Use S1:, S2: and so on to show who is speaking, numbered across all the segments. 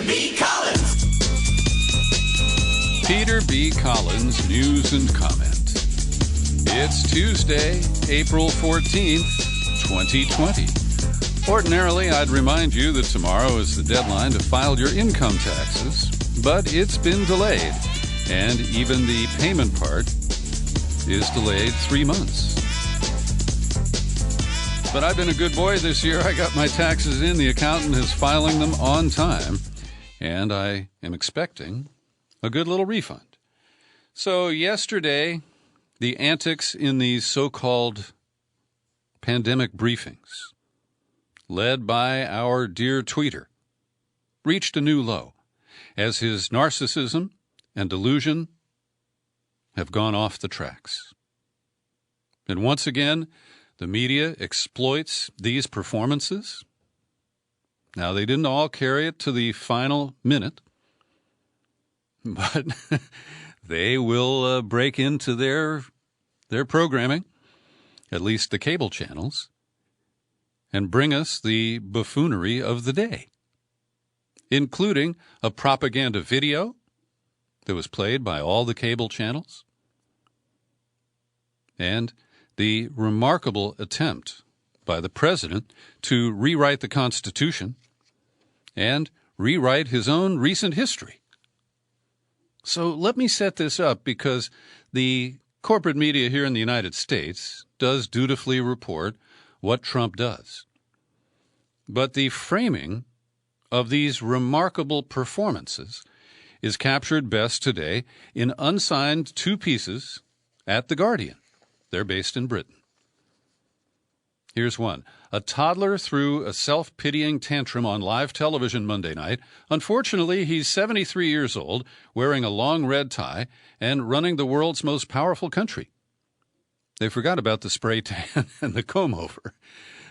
S1: B. Collins.
S2: Peter B. Collins, News and Comment. It's Tuesday, April 14th, 2020. Ordinarily, I'd remind you that tomorrow is the deadline to file your income taxes, but it's been delayed, and even the payment part is delayed 3 months. But I've been a good boy this year. I got my taxes in. The accountant is filing them on time, and I am expecting a good little refund. So yesterday, the antics in these so-called pandemic briefings, led by our dear tweeter, reached a new low as his narcissism and delusion have gone off the tracks. And once again, the media exploits these performances. Now, they didn't all carry it to the final minute, but they will break into their programming, at least the cable channels, and bring us the buffoonery of the day, including a propaganda video that was played by all the cable channels, and the remarkable attempt by the president to rewrite the Constitution and rewrite his own recent history. So let me set this up, because the corporate media here in the United States does dutifully report what Trump does. But the framing of these remarkable performances is captured best today in unsigned two pieces at The Guardian. They're based in Britain. Here's one. A toddler threw a self-pitying tantrum on live television Monday night. Unfortunately, he's 73 years old, wearing a long red tie, and running the world's most powerful country. They forgot about the spray tan and the comb-over.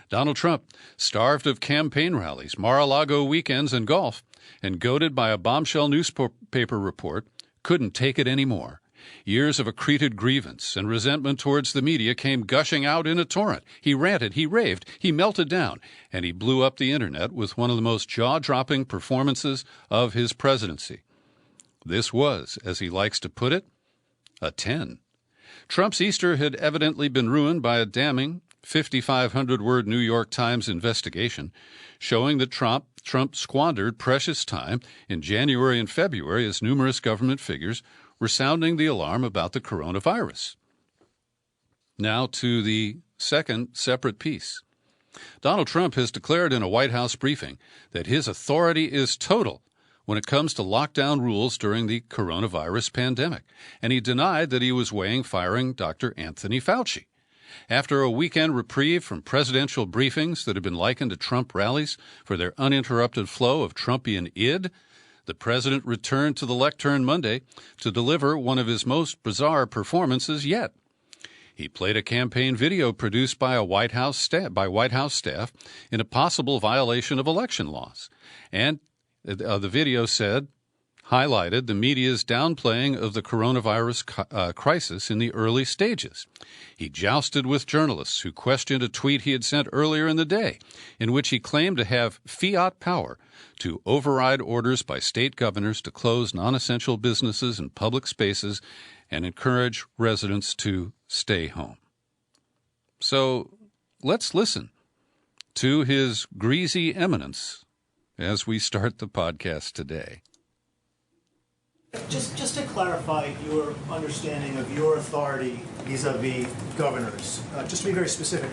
S2: Donald Trump, starved of campaign rallies, Mar-a-Lago weekends, and golf, and goaded by a bombshell newspaper report, couldn't take it anymore. Years of accreted grievance and resentment towards the media came gushing out in a torrent. He ranted, he raved, he melted down, and he blew up the internet with one of the most jaw-dropping performances of his presidency. This was, as he likes to put it, a 10. Trump's Easter had evidently been ruined by a damning 5,500-word New York Times investigation showing that Trump squandered precious time in January and February as numerous government figures were sounding the alarm about the coronavirus. Now to the second separate piece. Donald Trump has declared in a White House briefing that his authority is total when it comes to lockdown rules during the coronavirus pandemic, and he denied that he was weighing firing Dr. Anthony Fauci. After a weekend reprieve from presidential briefings that have been likened to Trump rallies for their uninterrupted flow of Trumpian id, the president returned to the lectern Monday to deliver one of his most bizarre performances yet. He played a campaign video produced by White House staff in a possible violation of election laws, and the video highlighted the media's downplaying of the coronavirus crisis in the early stages. He jousted with journalists who questioned a tweet he had sent earlier in the day, in which he claimed to have fiat power to override orders by state governors to close non-essential businesses and public spaces and encourage residents to stay home. So let's listen to His Greasy Eminence as we start the podcast today.
S3: Just to clarify your understanding of your authority vis-a-vis governors, just to be very specific.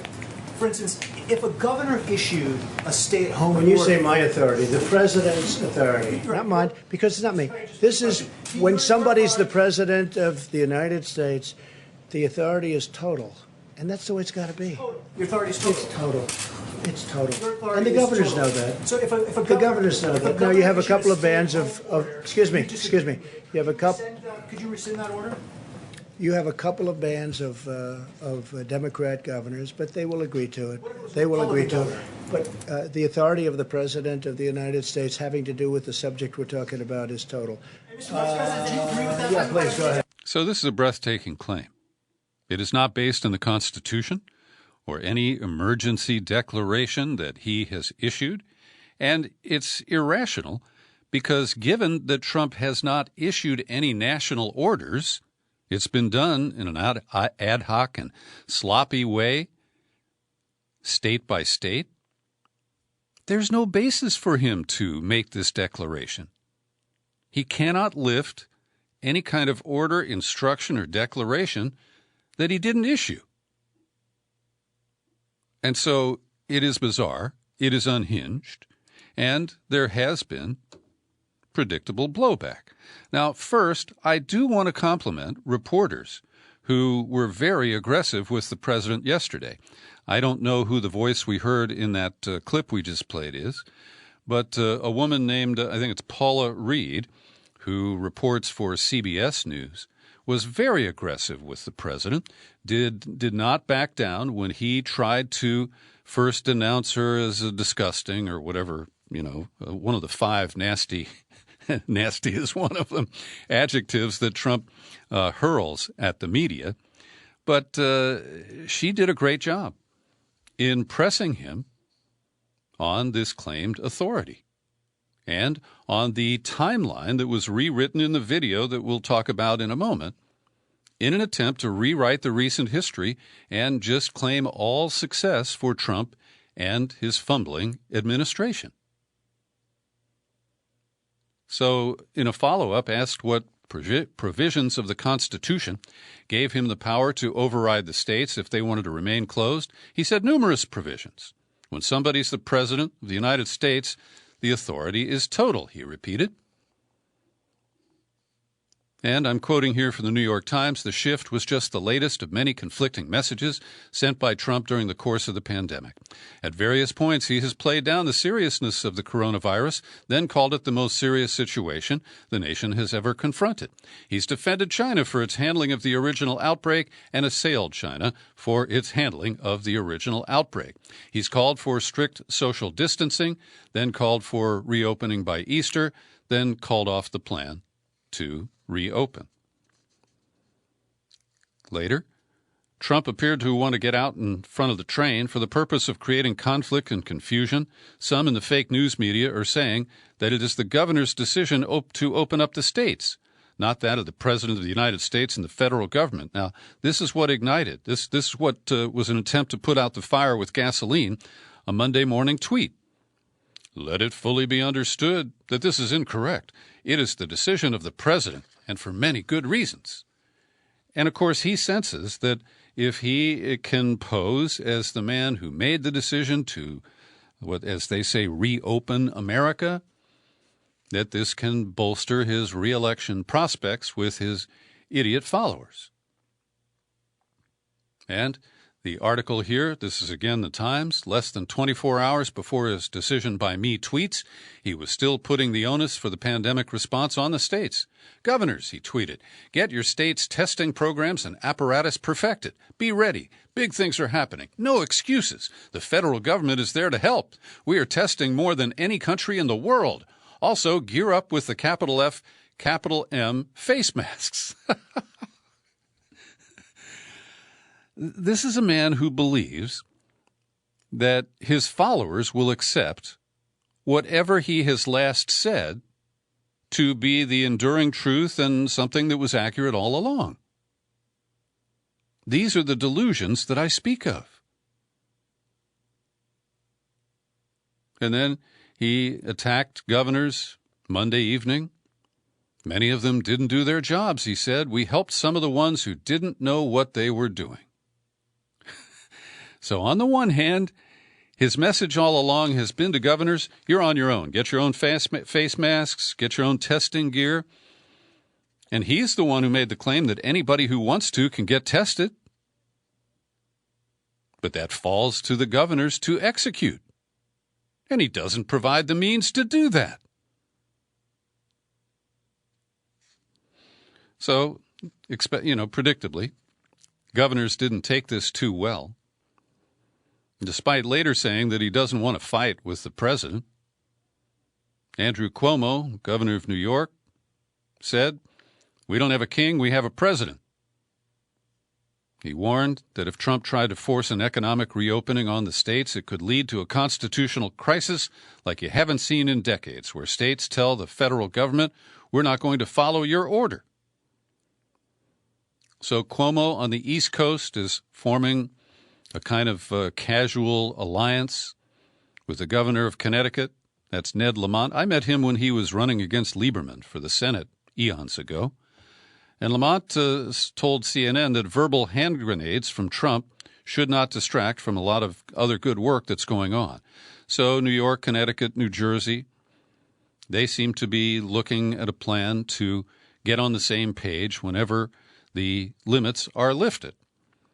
S3: For instance, if a governor issued a stay-at-home order...
S4: When you say my authority, the president's authority, not mine, because it's not me. This is when somebody's the president of the United States, the authority is total. And that's the way it's got to be.
S3: Your authority is total.
S4: It's total. It's total.
S3: Your
S4: And the
S3: authority is
S4: governors
S3: total.
S4: know that.
S3: So if a
S4: The governors know that. Now, you have a couple of bands of excuse me. You have a couple...
S3: Could you rescind that order?
S4: You have a couple of bands of Democrat governors, but they will agree to it. They will agree to it. But the authority of the President of the United States having to do with the subject we're talking about is total.
S3: Mr. Vice President, do you agree with that?
S4: Yeah, please, go ahead.
S2: So this is a breathtaking claim. It is not based on the Constitution or any emergency declaration that he has issued, and it's irrational because given that Trump has not issued any national orders, it's been done in an ad hoc and sloppy way, state by state, there's no basis for him to make this declaration. He cannot lift any kind of order, instruction, or declaration that he didn't issue. And so it is bizarre, it is unhinged, and there has been predictable blowback. Now, first, I do want to compliment reporters who were very aggressive with the president yesterday. I don't know who the voice we heard in that clip we just played is, but a woman named, I think it's Paula Reed, who reports for CBS News, was very aggressive with the president, did not back down when he tried to first denounce her as a disgusting or whatever, one of the five nasty is one of them, adjectives that Trump hurls at the media. But she did a great job in pressing him on this claimed authority and on the timeline that was rewritten in the video that we'll talk about in a moment in an attempt to rewrite the recent history and just claim all success for Trump and his fumbling administration. So, in a follow-up, asked what provisions of the Constitution gave him the power to override the states if they wanted to remain closed, he said numerous provisions. When somebody's the president of the United States, the authority is total, he repeated. And I'm quoting here from the New York Times, the shift was just the latest of many conflicting messages sent by Trump during the course of the pandemic. At various points, he has played down the seriousness of the coronavirus, then called it the most serious situation the nation has ever confronted. He's defended China for its handling of the original outbreak and assailed China for its handling of the original outbreak. He's called for strict social distancing, then called for reopening by Easter, then called off the plan to reopen. Later, Trump appeared to want to get out in front of the train for the purpose of creating conflict and confusion. Some in the fake news media are saying that it is the governor's decision to open up the states, not that of the President of the United States and the federal government. Now, this is what ignited. This is what was an attempt to put out the fire with gasoline, a Monday morning tweet. Let it fully be understood that this is incorrect. It is the decision of the president, and for many good reasons. And, of course, he senses that if he can pose as the man who made the decision to, what, as they say, reopen America, that this can bolster his reelection prospects with his idiot followers. And the article here, this is again the Times, less than 24 hours before his decision by me tweets, he was still putting the onus for the pandemic response on the states. Governors, he tweeted, get your state's testing programs and apparatus perfected. Be ready. Big things are happening. No excuses. The federal government is there to help. We are testing more than any country in the world. Also, gear up with the capital F, capital M face masks. This is a man who believes that his followers will accept whatever he has last said to be the enduring truth and something that was accurate all along. These are the delusions that I speak of. And then he attacked governors Monday evening. Many of them didn't do their jobs, he said. We helped some of the ones who didn't know what they were doing. So on the one hand, his message all along has been to governors, you're on your own. Get your own face masks, get your own testing gear. And he's the one who made the claim that anybody who wants to can get tested. But that falls to the governors to execute. And he doesn't provide the means to do that. So, predictably, governors didn't take this too well. Despite later saying that he doesn't want to fight with the president, Andrew Cuomo, governor of New York, said, we don't have a king, we have a president. He warned that if Trump tried to force an economic reopening on the states, it could lead to a constitutional crisis like you haven't seen in decades, where states tell the federal government, we're not going to follow your order. So Cuomo on the East Coast is forming a kind of casual alliance with the governor of Connecticut. That's Ned Lamont. I met him when he was running against Lieberman for the Senate eons ago. And Lamont told CNN that verbal hand grenades from Trump should not distract from a lot of other good work that's going on. So New York, Connecticut, New Jersey, they seem to be looking at a plan to get on the same page whenever the limits are lifted.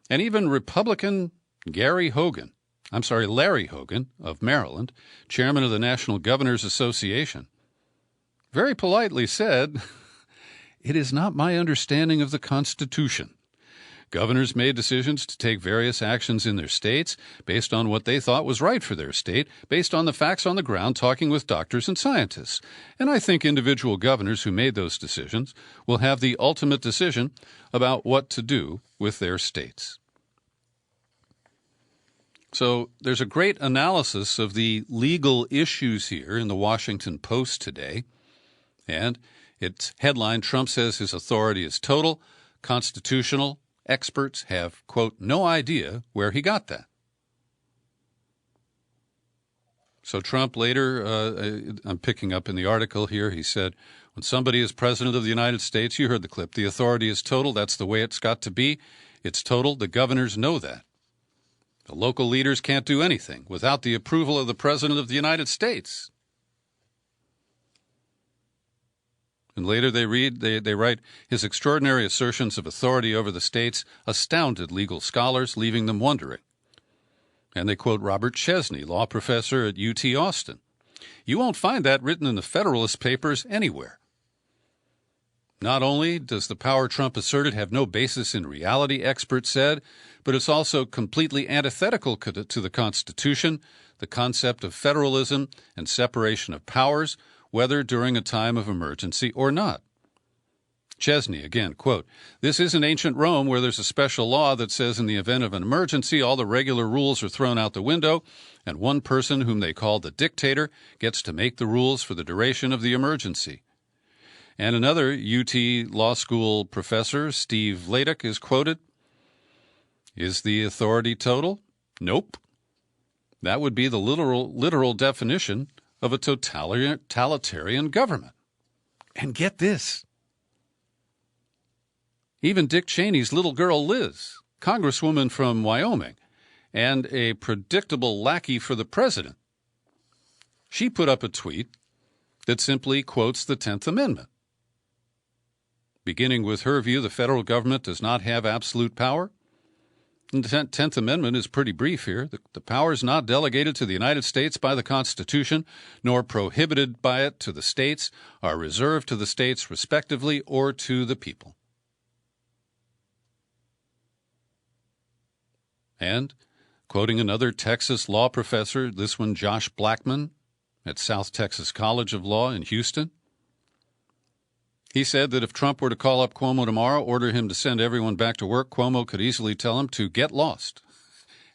S2: And even Republican Larry Hogan of Maryland, chairman of the National Governors Association, very politely said, "It is not my understanding of the Constitution. Governors made decisions to take various actions in their states based on what they thought was right for their state, based on the facts on the ground, talking with doctors and scientists. And I think individual governors who made those decisions will have the ultimate decision about what to do with their states." So there's a great analysis of the legal issues here in the Washington Post today. And its headline, Trump says his authority is total, constitutional. Experts have, quote, no idea where he got that. So Trump later, I'm picking up in the article here, he said, when somebody is president of the United States, you heard the clip, the authority is total. That's the way it's got to be. It's total. The governors know that. The local leaders can't do anything without the approval of the President of the United States. And later they write, his extraordinary assertions of authority over the states astounded legal scholars, leaving them wondering. And they quote Robert Chesney, law professor at UT Austin. You won't find that written in the Federalist Papers anywhere. Not only does the power Trump asserted have no basis in reality, experts said, but it's also completely antithetical to the Constitution, the concept of federalism and separation of powers, whether during a time of emergency or not. Chesney, again, quote, this isn't ancient Rome where there's a special law that says in the event of an emergency, all the regular rules are thrown out the window, and one person whom they call the dictator gets to make the rules for the duration of the emergency. And another UT Law School professor, Steve Ladek, is quoted, is the authority total? Nope. That would be the literal definition of a totalitarian government. And get this. Even Dick Cheney's little girl Liz, congresswoman from Wyoming, and a predictable lackey for the president, she put up a tweet that simply quotes the 10th Amendment. Beginning with her view, the federal government does not have absolute power. And the 10th Amendment is pretty brief here. The power is not delegated to the United States by the Constitution, nor prohibited by it to the states, are reserved to the states respectively or to the people. And, quoting another Texas law professor, this one Josh Blackman at South Texas College of Law in Houston, he said that if Trump were to call up Cuomo tomorrow, order him to send everyone back to work, Cuomo could easily tell him to get lost.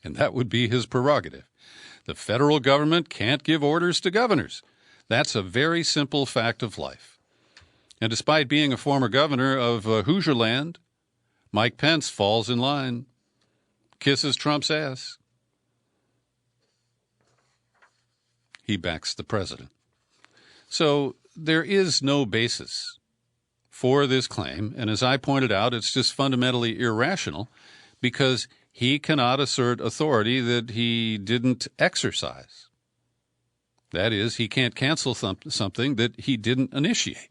S2: And that would be his prerogative. The federal government can't give orders to governors. That's a very simple fact of life. And despite being a former governor of Hoosierland, Mike Pence falls in line, kisses Trump's ass. He backs the president. So there is no basis for this claim, and as I pointed out, it's just fundamentally irrational because he cannot assert authority that he didn't exercise. That is, he can't cancel something that he didn't initiate.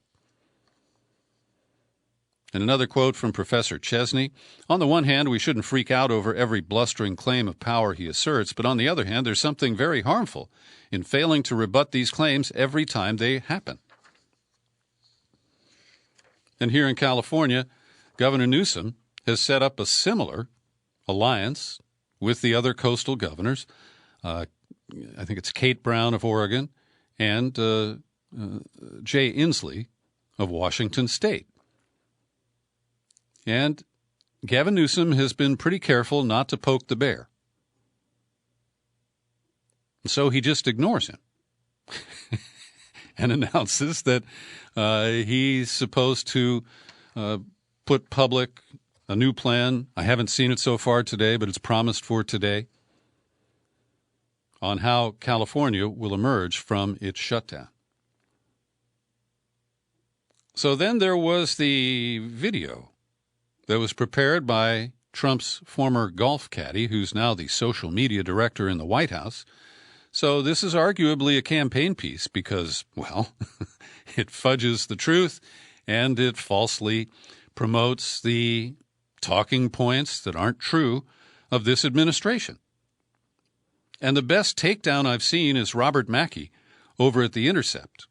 S2: And another quote from Professor Chesney, on the one hand, we shouldn't freak out over every blustering claim of power he asserts, but on the other hand, there's something very harmful in failing to rebut these claims every time they happen. And here in California, Governor Newsom has set up a similar alliance with the other coastal governors. I think it's Kate Brown of Oregon and Jay Inslee of Washington State. And Gavin Newsom has been pretty careful not to poke the bear. And so he just ignores him and announces that he's supposed to put public a new plan. I haven't seen it so far today, but it's promised for today, on how California will emerge from its shutdown. So then there was the video that was prepared by Trump's former golf caddy, who's now the social media director in the White House. So this is arguably a campaign piece because, well, it fudges the truth and it falsely promotes the talking points that aren't true of this administration. And the best takedown I've seen is Robert Mackey over at The Intercept.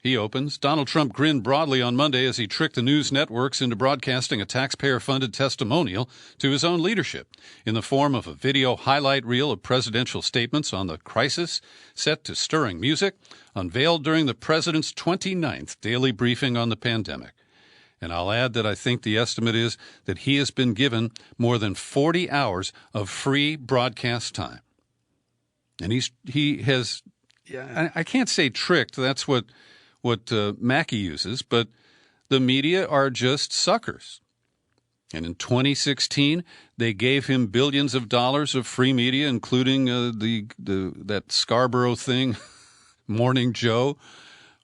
S2: He opens, Donald Trump grinned broadly on Monday as he tricked the news networks into broadcasting a taxpayer-funded testimonial to his own leadership in the form of a video highlight reel of presidential statements on the crisis set to stirring music, unveiled during the president's 29th daily briefing on the pandemic. And I'll add that I think the estimate is that he has been given more than 40 hours of free broadcast time. And he has, I can't say tricked, that's what Mackey uses, but the media are just suckers. And in 2016, they gave him billions of dollars of free media, including that Scarborough thing, Morning Joe,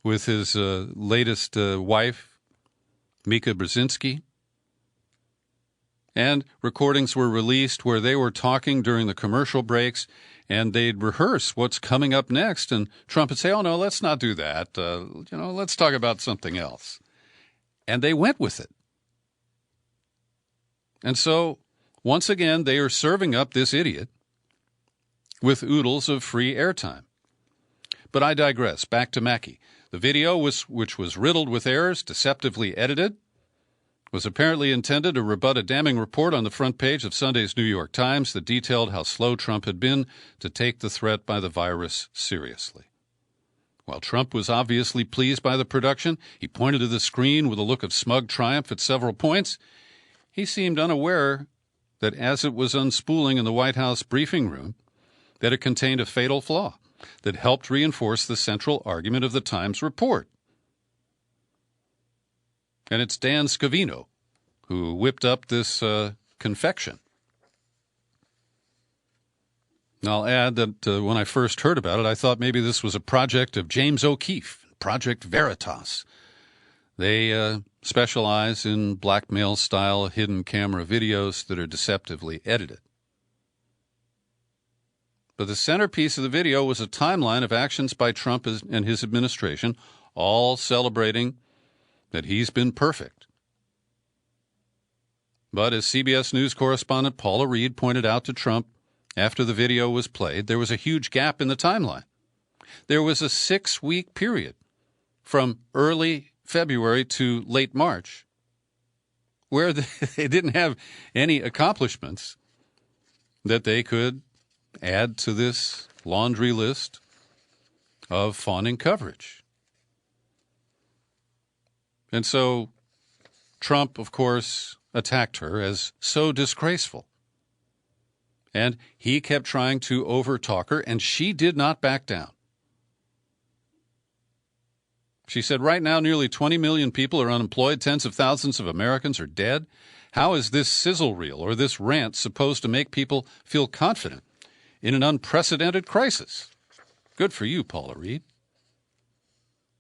S2: with his latest wife, Mika Brzezinski. And recordings were released where they were talking during the commercial breaks, and they'd rehearse what's coming up next, and Trump would say, oh, no, let's not do that. Let's talk about something else. And they went with it. And so, once again, they are serving up this idiot with oodles of free airtime. But I digress. Back to Mackey. The video, which was riddled with errors, deceptively edited, was apparently intended to rebut a damning report on the front page of Sunday's New York Times that detailed how slow Trump had been to take the threat by the virus seriously. While Trump was obviously pleased by the production, he pointed to the screen with a look of smug triumph at several points. He seemed unaware that as it was unspooling in the White House briefing room, that it contained a fatal flaw that helped reinforce the central argument of the Times report. And it's Dan Scavino who whipped up this confection. And I'll add that when I first heard about it, I thought maybe this was a project of James O'Keefe, Project Veritas. They specialize in blackmail-style hidden camera videos that are deceptively edited. But the centerpiece of the video was a timeline of actions by Trump and his administration, all celebrating that he's been perfect. But as CBS News correspondent Paula Reed pointed out to Trump after the video was played, there was a huge gap in the timeline. There was a 6-week period from early February to late March where they didn't have any accomplishments that they could add to this laundry list of fawning coverage. And so Trump, of course, attacked her as so disgraceful. And he kept trying to overtalk her, and she did not back down. She said, right now, nearly 20 million people are unemployed. Tens of thousands of Americans are dead. How is this sizzle reel or this rant supposed to make people feel confident in an unprecedented crisis? Good for you, Paula Reed.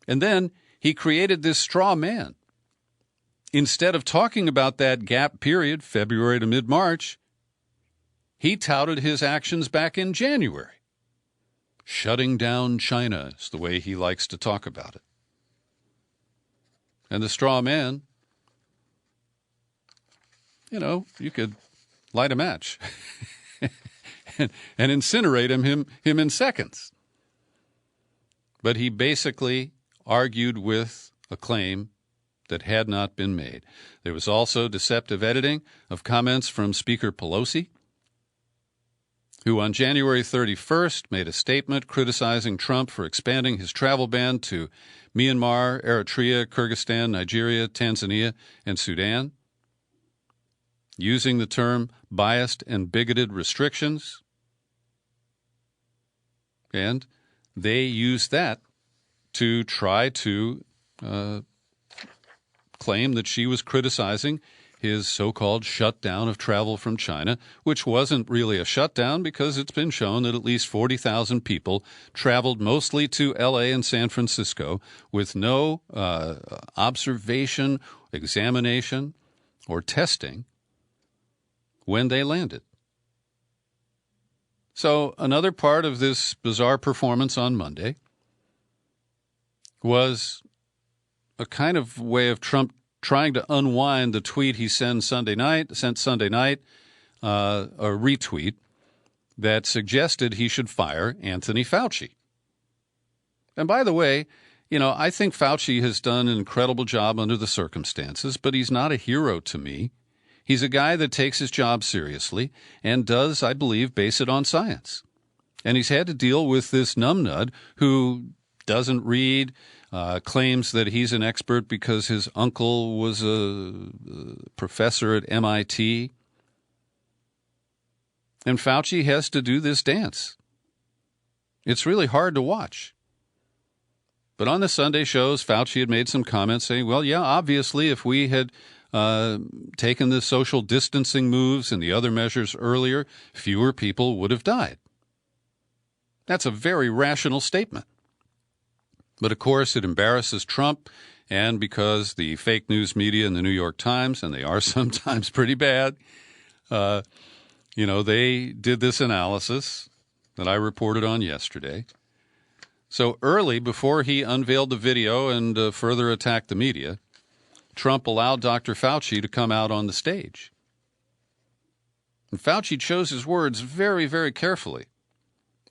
S2: And then he created this straw man. Instead of talking about that gap period, February to mid-March, he touted his actions back in January. Shutting down China is the way he likes to talk about it. And the straw man, you could light a match and incinerate him in seconds. But he basically argued with a claim that had not been made. There was also deceptive editing of comments from Speaker Pelosi, who on January 31st made a statement criticizing Trump for expanding his travel ban to Myanmar, Eritrea, Kyrgyzstan, Nigeria, Tanzania, and Sudan. using the term biased and bigoted restrictions. And they used that to try to claim that she was criticizing his so-called shutdown of travel from China, which wasn't really a shutdown because it's been shown that at least 40,000 people traveled mostly to L.A. and San Francisco with no observation, examination, or testing when they landed. So another part of this bizarre performance on Monday was a kind of way of Trump trying to unwind the tweet he sent Sunday night, a retweet that suggested he should fire Anthony Fauci. And by the way, I think Fauci has done an incredible job under the circumstances, but he's not a hero to me. He's a guy that takes his job seriously and does, I believe, base it on science. And he's had to deal with this numbnut who doesn't read, claims that he's an expert because his uncle was a professor at MIT. And Fauci has to do this dance. It's really hard to watch. But on the Sunday shows, Fauci had made some comments saying, well, yeah, obviously, if we had taken the social distancing moves and the other measures earlier, fewer people would have died. That's a very rational statement. But, of course, it embarrasses Trump, and because the fake news media and the New York Times, and they are sometimes pretty bad, they did this analysis that I reported on yesterday. So early, before he unveiled the video and further attacked the media, Trump allowed Dr. Fauci to come out on the stage. And Fauci chose his words very, very carefully.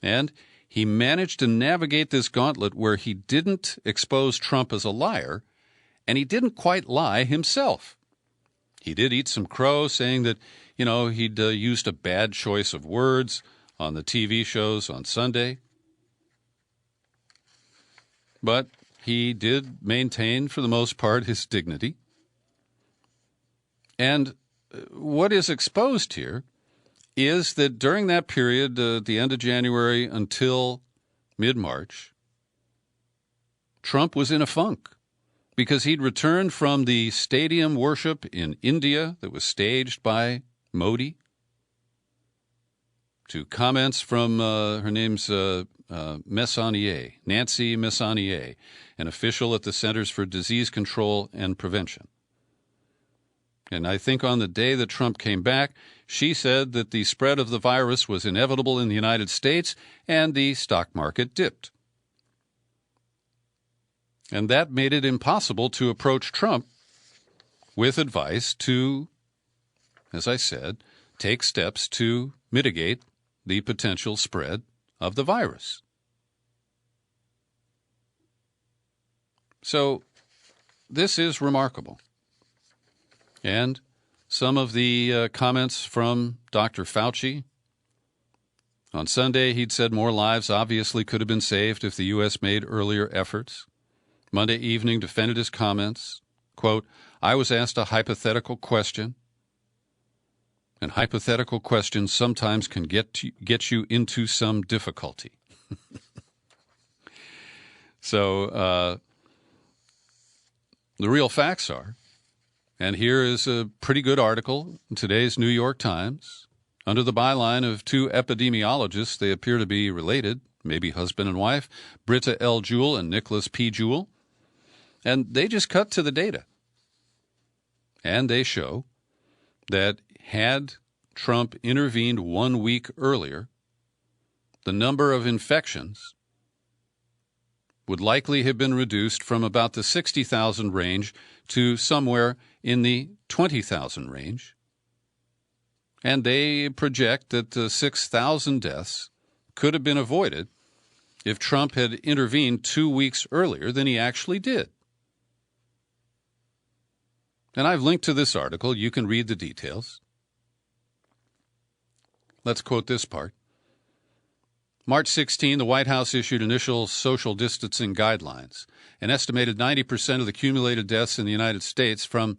S2: And he managed to navigate this gauntlet where he didn't expose Trump as a liar, and he didn't quite lie himself. He did eat some crow, saying that, he'd used a bad choice of words on the TV shows on Sunday. But he did maintain, for the most part, his dignity. And what is exposed here is that during that period, the end of January until mid-March, Trump was in a funk because he'd returned from the stadium worship in India that was staged by Modi to comments from, her name's Messonnier, Nancy Messonnier, an official at the Centers for Disease Control and Prevention. And I think on the day that Trump came back, she said that the spread of the virus was inevitable in the United States, and the stock market dipped. And that made it impossible to approach Trump with advice to, as I said, take steps to mitigate the potential spread of the virus. So this is remarkable. And some of the comments from Dr. Fauci. On Sunday, he'd said more lives obviously could have been saved if the U.S. made earlier efforts. Monday evening, defended his comments. Quote, I was asked a hypothetical question, and hypothetical questions sometimes can get you into some difficulty. So the real facts are, and here is a pretty good article in today's New York Times. Under the byline of two epidemiologists, they appear to be related, maybe husband and wife, Britta L. Jewell and Nicholas P. Jewell. And they just cut to the data. And they show that had Trump intervened 1 week earlier, the number of infections would likely have been reduced from about the 60,000 range to somewhere in the 20,000 range. And they project that 6,000 deaths could have been avoided if Trump had intervened 2 weeks earlier than he actually did. And I've linked to this article. You can read the details. Let's quote this part. March 16, the White House issued initial social distancing guidelines. An estimated 90% of the cumulated deaths in the United States from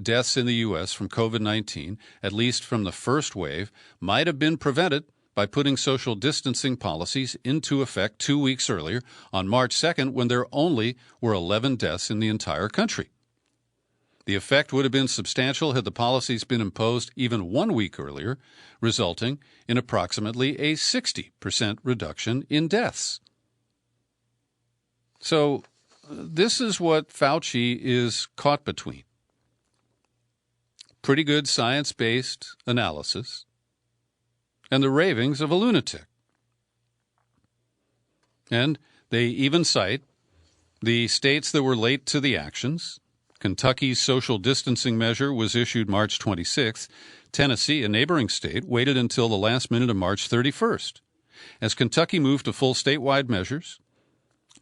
S2: deaths in the U.S. from COVID-19, at least from the first wave, might have been prevented by putting social distancing policies into effect 2 weeks earlier on March 2nd, when there only were 11 deaths in the entire country. The effect would have been substantial had the policies been imposed even 1 week earlier, resulting in approximately a 60% reduction in deaths. So this is what Fauci is caught between. Pretty good science-based analysis and the ravings of a lunatic. And they even cite the states that were late to the actions. Kentucky's social distancing measure was issued March 26th. Tennessee, a neighboring state, waited until the last minute of March 31st. As Kentucky moved to full statewide measures,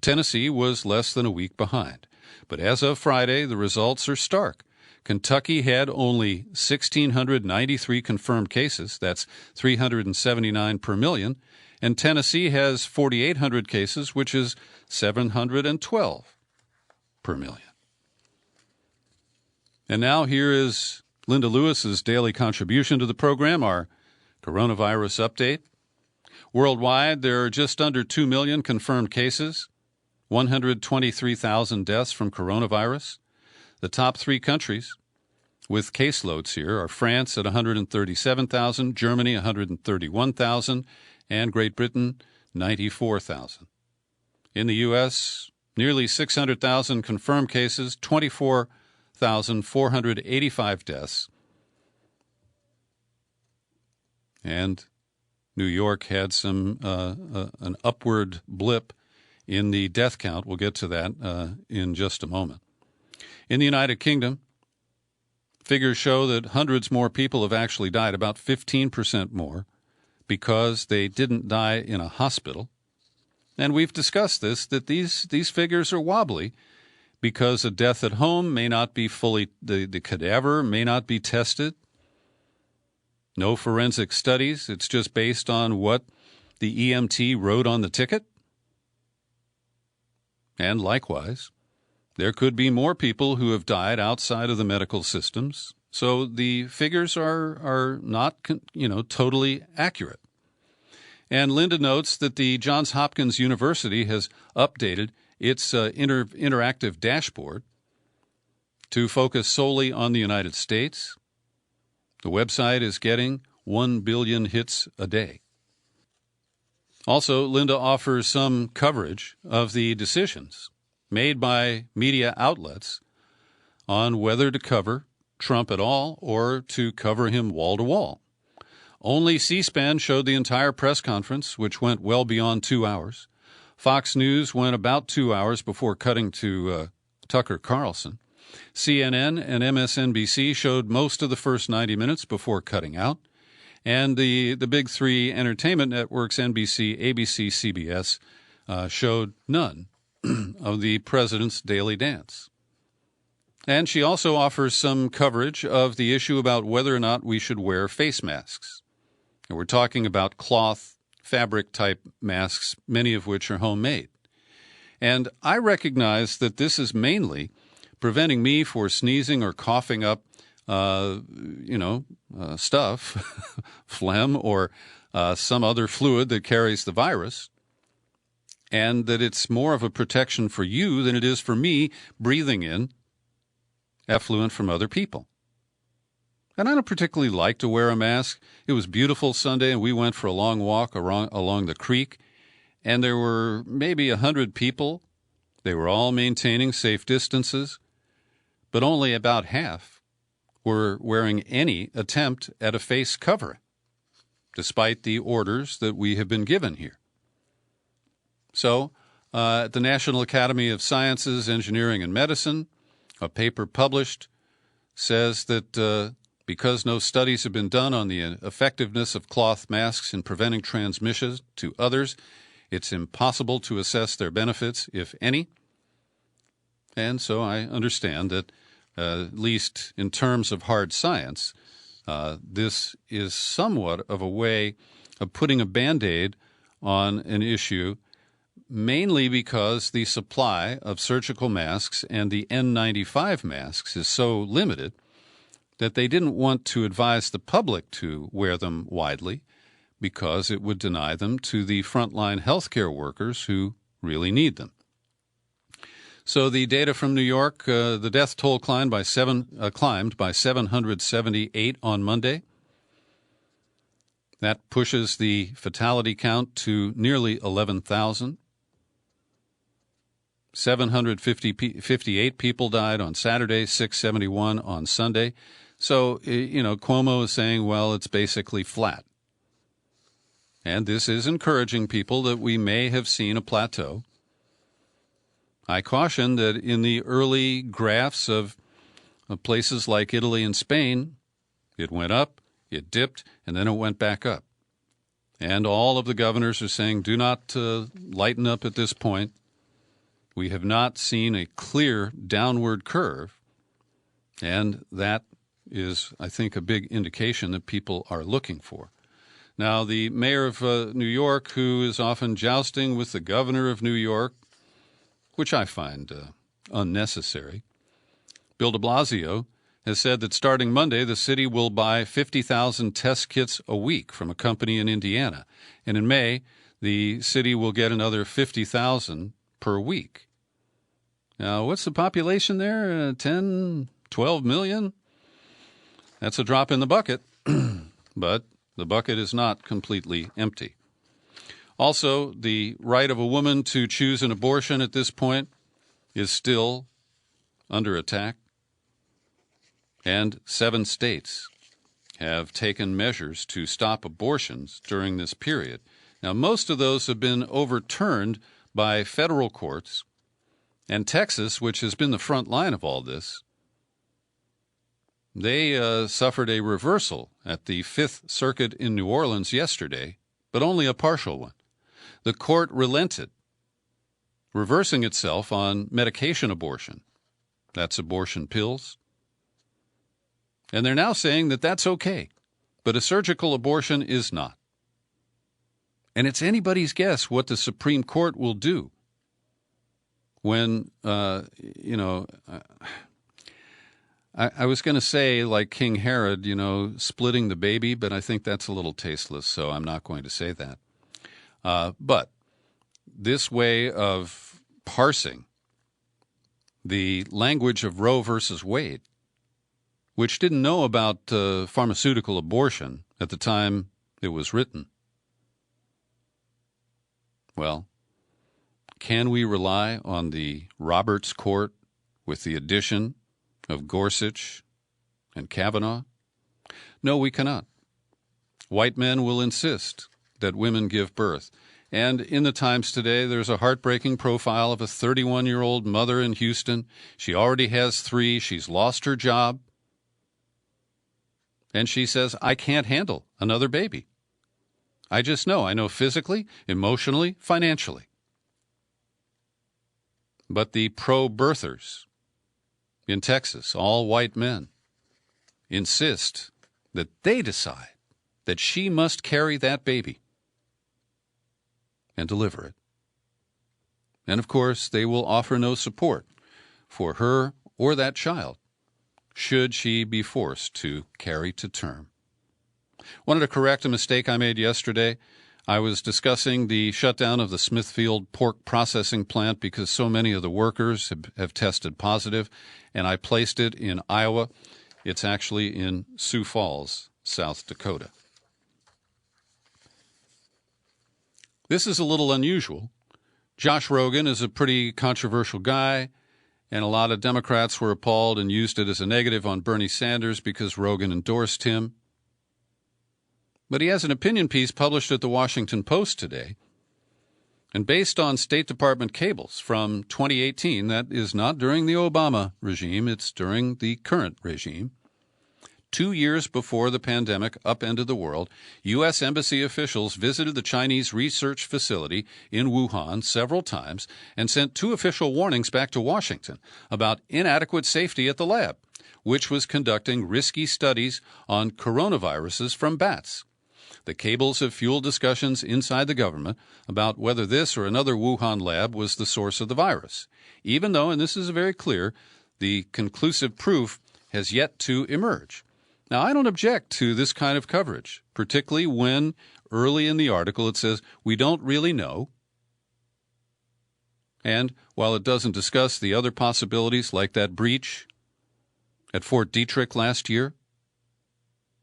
S2: Tennessee was less than a week behind. But as of Friday, the results are stark. Kentucky had only 1,693 confirmed cases. That's 379 per million. And Tennessee has 4,800 cases, which is 712 per million. And now here is Linda Lewis's daily contribution to the program, our coronavirus update. Worldwide, there are just under 2 million confirmed cases, 123,000 deaths from coronavirus. The top three countries with caseloads here are France at 137,000, Germany 131,000, and Great Britain 94,000. In the U.S., nearly 600,000 confirmed cases, 24,485 deaths. And New York had an upward blip in the death count. We'll get to that in just a moment. In the United Kingdom, figures show that hundreds more people have actually died, about 15% more, because they didn't die in a hospital. And we've discussed this, that these figures are wobbly because a death at home may not be fully, the cadaver may not be tested. No forensic studies. It's just based on what the EMT wrote on the ticket. And likewise, there could be more people who have died outside of the medical systems. So the figures are not, totally accurate. And Linda notes that the Johns Hopkins University has updated its interactive dashboard to focus solely on the United States. The website is getting 1 billion hits a day. Also, Linda offers some coverage of the decisions made by media outlets on whether to cover Trump at all or to cover him wall to wall. Only C-SPAN showed the entire press conference, which went well beyond 2 hours. Fox News went about 2 hours before cutting to Tucker Carlson. CNN and MSNBC showed most of the first 90 minutes before cutting out. And the big three entertainment networks, NBC, ABC, CBS, showed none of the president's daily dance. And she also offers some coverage of the issue about whether or not we should wear face masks. And we're talking about cloth, fabric-type masks, many of which are homemade. And I recognize that this is mainly preventing me from sneezing or coughing up stuff, phlegm or some other fluid that carries the virus, and that it's more of a protection for you than it is for me breathing in effluent from other people. And I don't particularly like to wear a mask. It was beautiful Sunday, and we went for a long walk along the creek, and there were maybe 100 people. They were all maintaining safe distances, but only about half were wearing any attempt at a face covering, despite the orders that we have been given here. So, at the National Academy of Sciences, Engineering, and Medicine, a paper published says that because no studies have been done on the effectiveness of cloth masks in preventing transmission to others, it's impossible to assess their benefits, if any. And so I understand that, at least in terms of hard science, this is somewhat of a way of putting a Band-Aid on an issue mainly because the supply of surgical masks and the N95 masks is so limited that they didn't want to advise the public to wear them widely because it would deny them to the frontline healthcare workers who really need them. So the data from New York, the death toll climbed by 778 on Monday. That pushes the fatality count to nearly 11,000. 758 people died on Saturday, 671 on Sunday. So, Cuomo is saying, well, it's basically flat. And this is encouraging people that we may have seen a plateau. I caution that in the early graphs of places like Italy and Spain, it went up, it dipped, and then it went back up. And all of the governors are saying, do not lighten up at this point. We have not seen a clear downward curve, and that is, I think, a big indication that people are looking for. Now, the mayor of New York, who is often jousting with the governor of New York, which I find unnecessary, Bill de Blasio, has said that starting Monday, the city will buy 50,000 test kits a week from a company in Indiana. And in May, the city will get another 50,000 per week. Now, what's the population there? 10, 12 million? That's a drop in the bucket, but the bucket is not completely empty. Also, the right of a woman to choose an abortion at this point is still under attack. And 7 states have taken measures to stop abortions during this period. Now, most of those have been overturned by federal courts. And Texas, which has been the front line of all this, they suffered a reversal at the Fifth Circuit in New Orleans yesterday, but only a partial one. The court relented, reversing itself on medication abortion. That's abortion pills. And they're now saying that that's okay, but a surgical abortion is not. And it's anybody's guess what the Supreme Court will do when, I was going to say, like King Herod, splitting the baby, but I think that's a little tasteless, so I'm not going to say that. But this way of parsing the language of Roe versus Wade, which didn't know about pharmaceutical abortion at the time it was written. Well, can we rely on the Roberts Court with the addition of Gorsuch and Kavanaugh? No, we cannot. White men will insist that women give birth. And in the Times today, there's a heartbreaking profile of a 31-year-old mother in Houston. She already has 3. She's lost her job. And she says, I can't handle another baby. I just know. I know physically, emotionally, financially. But the pro-birthers in Texas, all white men, insist that they decide that she must carry that baby and deliver it. And, of course, they will offer no support for her or that child should she be forced to carry to term. Wanted to correct a mistake I made yesterday. I was discussing the shutdown of the Smithfield pork processing plant because so many of the workers have tested positive, and I placed it in Iowa. It's actually in Sioux Falls, South Dakota. This is a little unusual. Josh Rogan is a pretty controversial guy, and a lot of Democrats were appalled and used it as a negative on Bernie Sanders because Rogan endorsed him. But he has an opinion piece published at the Washington Post today, and based on State Department cables from 2018, that is not during the Obama regime, it's during the current regime, 2 years before the pandemic upended the world, U.S. Embassy officials visited the Chinese research facility in Wuhan several times and sent 2 official warnings back to Washington about inadequate safety at the lab, which was conducting risky studies on coronaviruses from bats. The cables have fueled discussions inside the government about whether this or another Wuhan lab was the source of the virus, even though, and this is very clear, the conclusive proof has yet to emerge. Now, I don't object to this kind of coverage, particularly when early in the article it says, we don't really know. And while it doesn't discuss the other possibilities like that breach at Fort Detrick last year,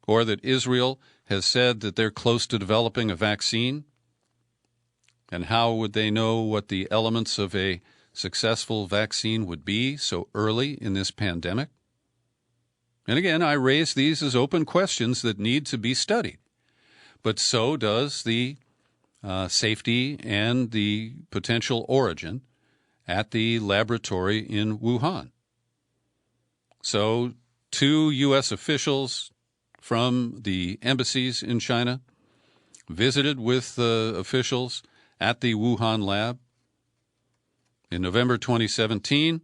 S2: or that Israel has said that they're close to developing a vaccine, and how would they know what the elements of a successful vaccine would be so early in this pandemic? And again, I raise these as open questions that need to be studied. But so does the safety and the potential origin at the laboratory in Wuhan. So 2 U.S. officials from the embassies in China visited with officials at the Wuhan lab. In November 2017,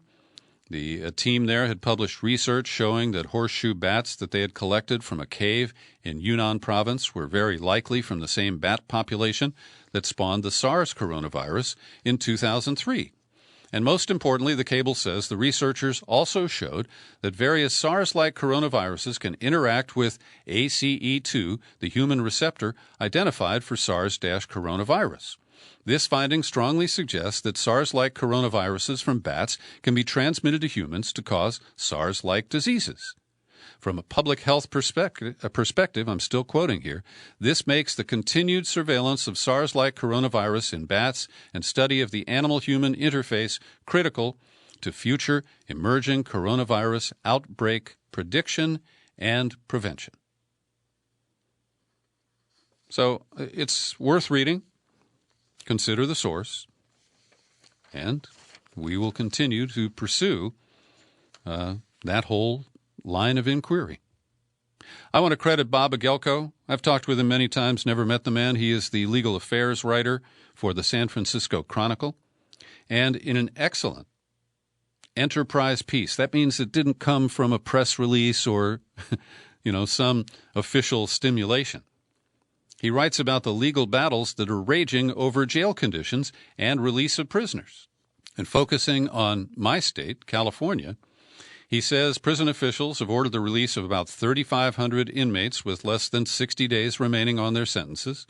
S2: a team there had published research showing that horseshoe bats that they had collected from a cave in Yunnan province were very likely from the same bat population that spawned the SARS coronavirus in 2003. And most importantly, the cable says the researchers also showed that various SARS-like coronaviruses can interact with ACE2, the human receptor identified for SARS-coronavirus. This finding strongly suggests that SARS-like coronaviruses from bats can be transmitted to humans to cause SARS-like diseases. From a public health perspective, I'm still quoting here, this makes the continued surveillance of SARS-like coronavirus in bats and study of the animal-human interface critical to future emerging coronavirus outbreak prediction and prevention. So it's worth reading. Consider the source, and we will continue to pursue that whole line of inquiry. I want to credit Bob Agelko. I've talked with him many times, never met the man. He is the legal affairs writer for the San Francisco Chronicle, and in an excellent enterprise piece. That means it didn't come from a press release or, some official stimulation. He writes about the legal battles that are raging over jail conditions and release of prisoners. And focusing on my state, California, he says prison officials have ordered the release of about 3,500 inmates with less than 60 days remaining on their sentences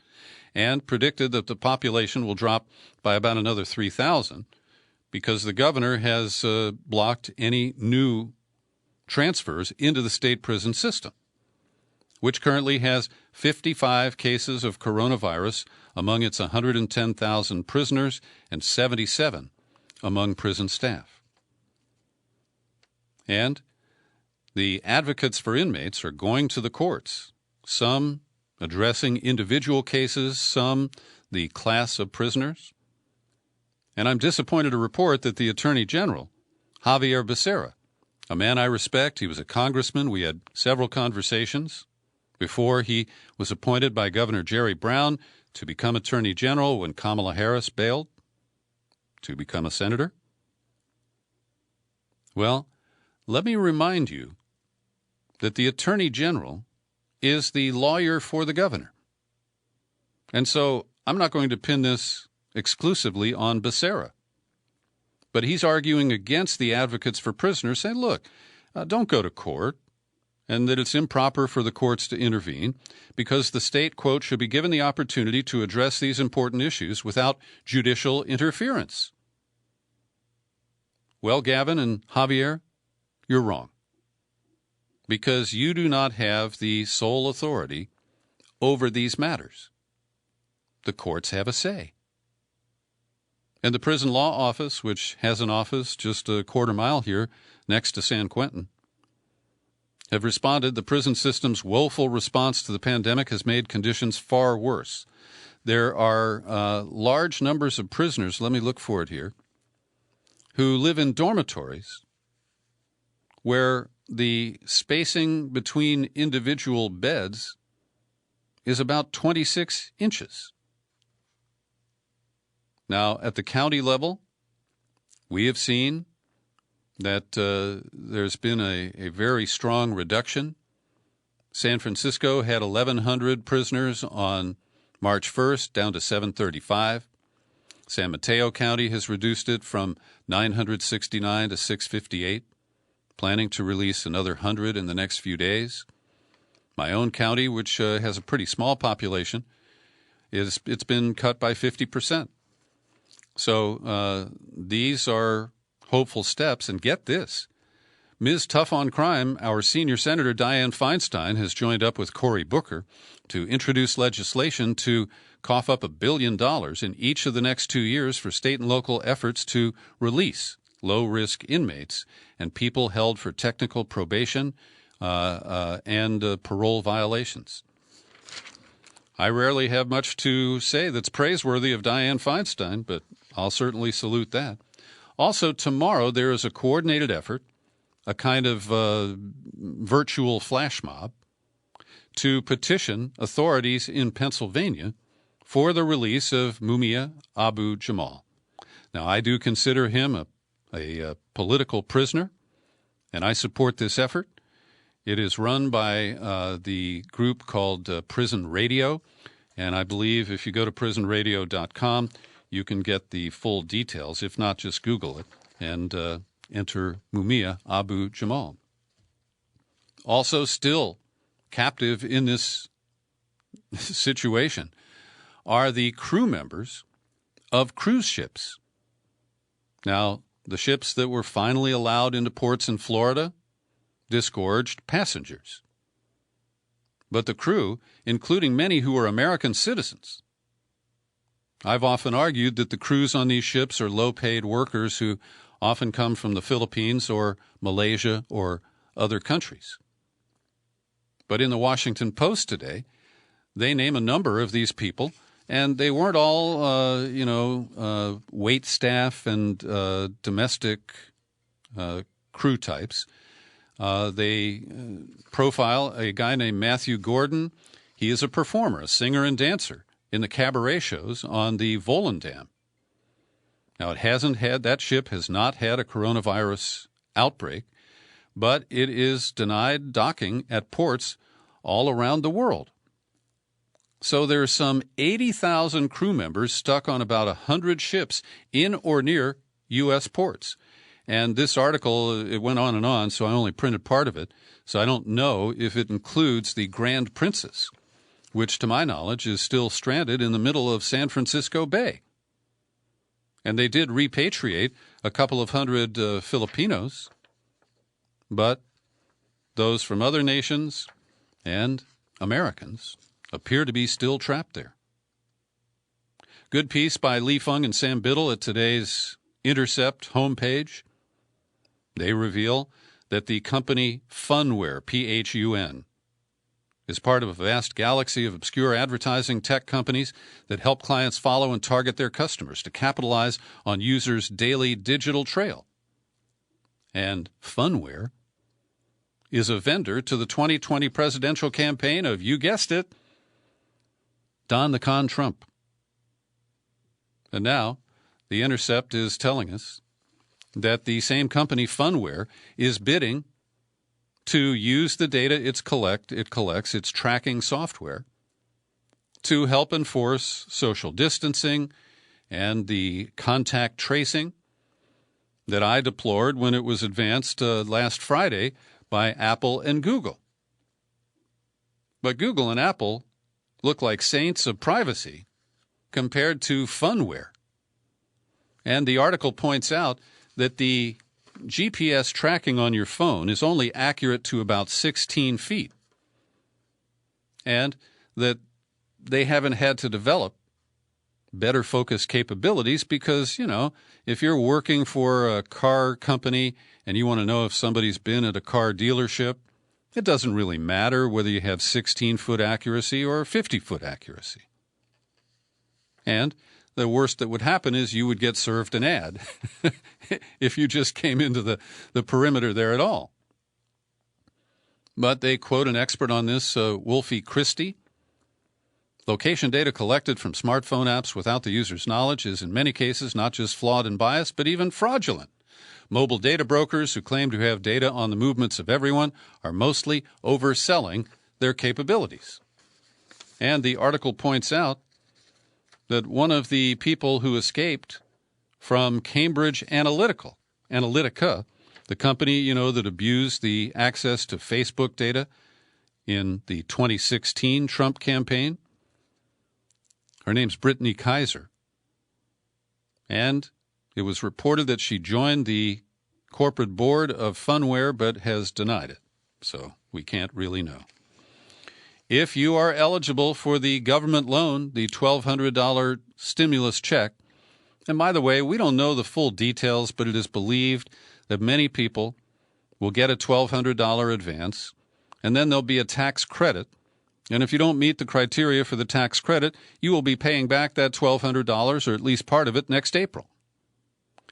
S2: and predicted that the population will drop by about another 3,000 because the governor has blocked any new transfers into the state prison system, which currently has 55 cases of coronavirus among its 110,000 prisoners and 77 among prison staff. And the advocates for inmates are going to the courts, some addressing individual cases, some the class of prisoners. And I'm disappointed to report that the Attorney General, Javier Becerra, a man I respect, he was a congressman, we had several conversations before he was appointed by Governor Jerry Brown to become Attorney General when Kamala Harris bailed to become a senator. Well, let me remind you that the Attorney General is the lawyer for the governor. And so I'm not going to pin this exclusively on Becerra. But he's arguing against the advocates for prisoners, saying, look, don't go to court, and that it's improper for the courts to intervene because the state, quote, should be given the opportunity to address these important issues without judicial interference. Well, Gavin and Javier, you're wrong, because you do not have the sole authority over these matters. The courts have a say. And the Prison Law Office, which has an office just a quarter mile here next to San Quentin, have responded the prison system's woeful response to the pandemic has made conditions far worse. There are large numbers of prisoners, let me look for it here, who live in dormitories where the spacing between individual beds is about 26 inches. Now, at the county level, we have seen that there's been a very strong reduction San Francisco had 1,100 prisoners on March 1st, down to 735. San Mateo County has reduced it from 969 to 658, planning to release another 100 in the next few days. My own county, which has a pretty small population, it's been cut by 50%. So these are hopeful steps. And get this, Ms. Tough on Crime, our senior Senator Dianne Feinstein, has joined up with Cory Booker to introduce legislation to cough up $1 billion in each of the next 2 years for state and local efforts to release low-risk inmates and people held for technical probation and parole violations. I rarely have much to say that's praiseworthy of Dianne Feinstein, but I'll certainly salute that. Also, tomorrow there is a coordinated effort, a kind of virtual flash mob, to petition authorities in Pennsylvania for the release of Mumia Abu Jamal. Now, I do consider him a political prisoner, and I support this effort. It is run by the group called Prison Radio, and I believe if you go to prisonradio.com, you can get the full details. If not, just Google it and enter Mumia Abu Jamal. Also still captive in this situation are the crew members of cruise ships. Now, the ships that were finally allowed into ports in Florida disgorged passengers. But the crew, including many who are American citizens, I've often argued that the crews on these ships are low-paid workers who often come from the Philippines or Malaysia or other countries. But in the Washington Post today, they name a number of these people, and they weren't all, wait staff and domestic crew types. They profile a guy named Matthew Gordon. He is a performer, a singer and dancer in the cabaret shows on the Volendam. Now, that ship has not had a coronavirus outbreak, but it is denied docking at ports all around the world. So there are some 80,000 crew members stuck on about 100 ships in or near U.S. ports. And this article, it went on, so I only printed part of it. So I don't know if it includes the Grand Princess, which to my knowledge is still stranded in the middle of San Francisco Bay. And they did repatriate a couple of hundred Filipinos, but those from other nations and Americans appear to be still trapped there. Good piece by Lee Fung and Sam Biddle at today's Intercept homepage. They reveal that the company Phunware, Phun, is part of a vast galaxy of obscure advertising tech companies that help clients follow and target their customers to capitalize on users' daily digital trail. And Phunware is a vendor to the 2020 presidential campaign of, you guessed it, Don the Con Trump. And now, The Intercept is telling us that the same company, Phunware, is bidding to use the data it collects, its tracking software, to help enforce social distancing and the contact tracing that I deplored when it was advanced last Friday by Apple and Google. But Google and Apple look like saints of privacy compared to Phunware. And the article points out that the GPS tracking on your phone is only accurate to about 16 feet, and that they haven't had to develop better focus capabilities because, if you're working for a car company and you want to know if somebody's been at a car dealership, it doesn't really matter whether you have 16-foot accuracy or 50-foot accuracy. And the worst that would happen is you would get served an ad if you just came into the perimeter there at all. But they quote an expert on this, Wolfie Christie. Location data collected from smartphone apps without the user's knowledge is in many cases not just flawed and biased, but even fraudulent. Mobile data brokers who claim to have data on the movements of everyone are mostly overselling their capabilities. And the article points out that one of the people who escaped from Cambridge Analytica, the company, that abused the access to Facebook data in the 2016 Trump campaign. Her name's Brittany Kaiser. And it was reported that she joined the corporate board of Funware but has denied it. So we can't really know. If you are eligible for the government loan, the $1,200 stimulus check, and by the way, we don't know the full details, but it is believed that many people will get a $1,200 advance, and then there'll be a tax credit. And if you don't meet the criteria for the tax credit, you will be paying back that $1,200, or at least part of it, next April.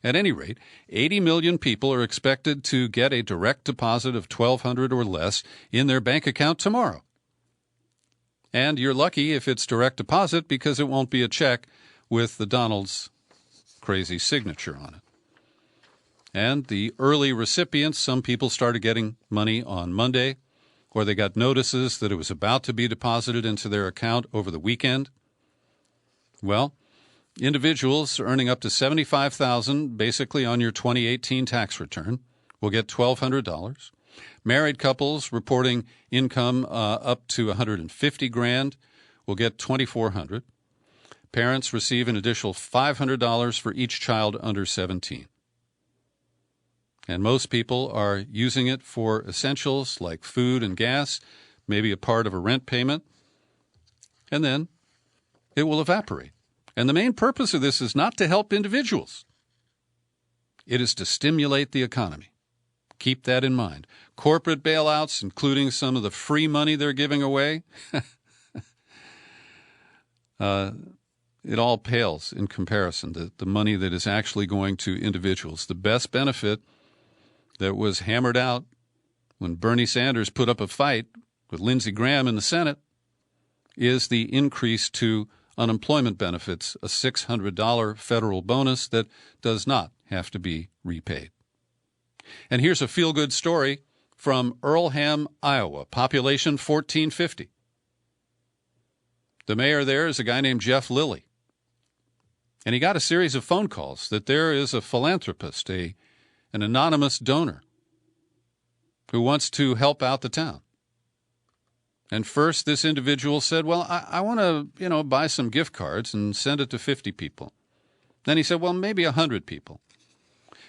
S2: At any rate, 80 million people are expected to get a direct deposit of $1,200 or less in their bank account tomorrow. And you're lucky if it's direct deposit because it won't be a check with the Donald's crazy signature on it. And the early recipients, some people started getting money on Monday, or they got notices that it was about to be deposited into their account over the weekend. Well, individuals earning up to $75,000, basically on your 2018 tax return, will get $1,200. Married couples reporting income up to $150,000 will get $2,400. Parents receive an additional $500 for each child under 17. And most people are using it for essentials like food and gas, maybe a part of a rent payment, and then it will evaporate. And the main purpose of this is not to help individuals. It is to stimulate the economy. Keep that in mind. Corporate bailouts, including some of the free money they're giving away, it all pales in comparison to the money that is actually going to individuals. The best benefit that was hammered out when Bernie Sanders put up a fight with Lindsey Graham in the Senate is the increase to unemployment benefits, a $600 federal bonus that does not have to be repaid. And here's a feel-good story from Earlham, Iowa, population 1,450. The mayor there is a guy named Jeff Lilly. And he got a series of phone calls that there is a philanthropist, an anonymous donor who wants to help out the town. And first, this individual said, well, I want to, buy some gift cards and send it to 50 people. Then he said, well, maybe 100 people.